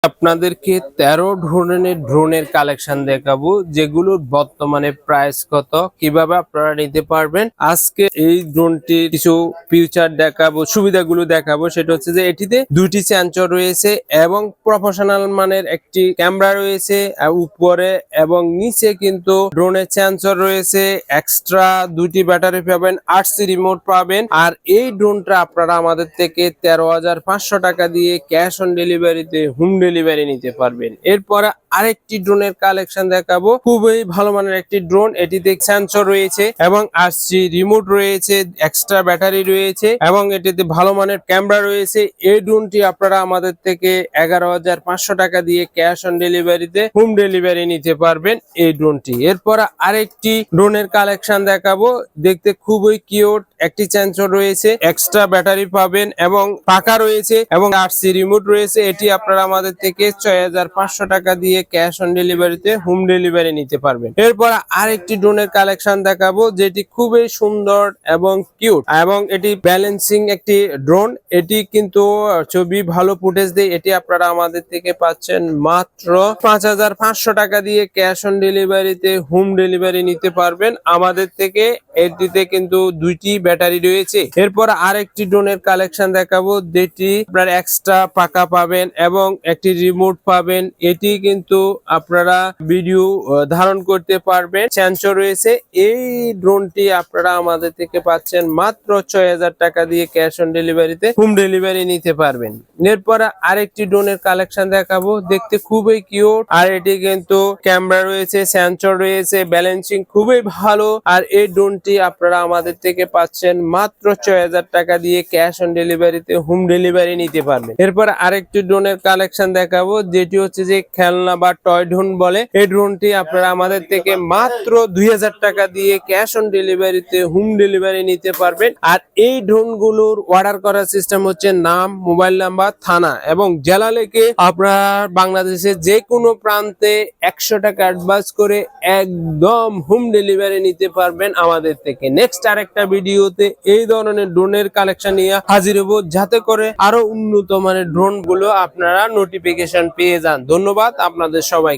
আপনাদেরকে 13 ধরনের ড্রোনের কালেকশন দেখাবো, যেগুলোর বর্তমানে প্রাইস কত, কিভাবে আপনারা নিতে পারবেন। আজকে এই ড্রোনটির কিছু ফিউচার দেখাবো, সুবিধাগুলো দেখাবো। সেটা হচ্ছে যে এটিতে দুটি সেন্সর রয়েছে এবং প্রফেশনাল মানের একটি ক্যামেরা রয়েছে উপরে এবং নিচে কিন্তু ড্রোনের সেন্সর রয়েছে। এক্সট্রা দুটি ব্যাটারি পাবেন, 8C রিমোট পাবেন। আর এই ড্রোনটা আপনারা আমাদের থেকে 13,500 টাকা দিয়ে ক্যাশ অন ডেলিভারিতে হোম ডেলিভারি নিতে পারবেন। এরপর আরেকটি ড্রোনের কালেকশন দেখাবো, খুবই ভালো মানের একটি ড্রোন। এটিতে সেন্সর রয়েছে এবং 8C রিমোট রয়েছে, এক্সট্রা ব্যাটারি রয়েছে এবং এটিতে ভালো মানের ক্যামেরা রয়েছে। এই ড্রোনটি আপনারা আমাদের থেকে 11,500 টাকা দিয়ে ক্যাশ অন ডেলিভারিতে হোম ডেলিভারি নিতে পারবেন এই ড্রোনটি। এরপর আরেকটি ড্রোনের কালেকশন দেখাবো, দেখতে খুবই কিউট। একটি সেন্সর রয়েছে, এক্সট্রা ব্যাটারি পাবেন এবং পাখা রয়েছে এবং 8C রিমোট রয়েছে। এটি আপনারা আমাদের থেকে 6,500 টাকা দিয়ে ক্যাশ অন ডেলিভারিতে হোম ডেলিভারি নিতে পারবেন। এরপর আরেকটি ড্রোনের কালেকশন দেখাবো, যেটি খুবই সুন্দর এবং কিউট এবং এটি ব্যালেন্সিং একটি ড্রোন। এটি কিন্তু ছবি ভালো ফুটেজ দেয়। এটি আপনারা আমাদের থেকে পাচ্ছেন মাত্র 5,500 টাকা দিয়ে ক্যাশ অন ডেলিভারিতে হোম ডেলিভারি নিতে পারবেন আমাদের থেকে। এটিতে কিন্তু দুইটি ব্যাটারি রয়েছে। এরপর আরেকটি ড্রোনের কালেকশন দেখাবো, যেটি আপনার এক্সট্রা পাকা পাবেন এবং একটি রিমোট পাবেন। এটি কিন্তু আপনারা ভিডিও ধারণ করতে পারবেন, সেন্সর রয়েছে। এই ড্রোনটি আপনারা আমাদের থেকে পাচ্ছেন মাত্র 6,000 টাকা দিয়ে ক্যাশ অন ডেলিভারিতে হোম ডেলিভারি নিতে পারবেন। এরপর আরেকটি ড্রোনের কালেকশন দেখাবো, দেখতে খুবই কিউট। আর এটি কিন্তু ক্যামেরা রয়েছে, সেন্সর রয়েছে, ব্যালেন্সিং খুবই ভালো। আর এই ড্রোনটি আপনারা আমাদের থেকে পাচ্ছেন মাত্র 6,000 টাকা দিয়ে ক্যাশ অন ডেলিভারিতে হোম ডেলিভারি নিতে পারবেন। এরপর আরেকটি ড্রোনের কালেকশন দেখাবো, যেটি হচ্ছে যে খেলনা বা টয় ড্রোন বলে। এই ড্রোনটি আপনারা আমাদের থেকে মাত্র 2,000 টাকা দিয়ে ক্যাশ অন ডেলিভারিতে হোম ডেলিভারি নিতে পারবেন। আর এই ড্রোন গুলোর অর্ডার করার সিস্টেম হচ্ছে নাম, মোবাইল নাম্বার, থানা এবং জেলা লেখে আপনার বাংলাদেশের যে কোনো প্রান্তে 100 টাকা অ্যাডভান্স করে একদম হোম ডেলিভারি নিতে পারবেন আমাদের থেকে। নেক্সট আরেকটা ভিডিওতে এই ধরনের ড্রোনের কালেকশন নিয়ে হাজির হব, যাতে করে আরো উন্নত মানের ড্রোন গুলো আপনারা নোটিফিকেশন পেয়ে যান। ধন্যবাদ আপনাদের সবাই।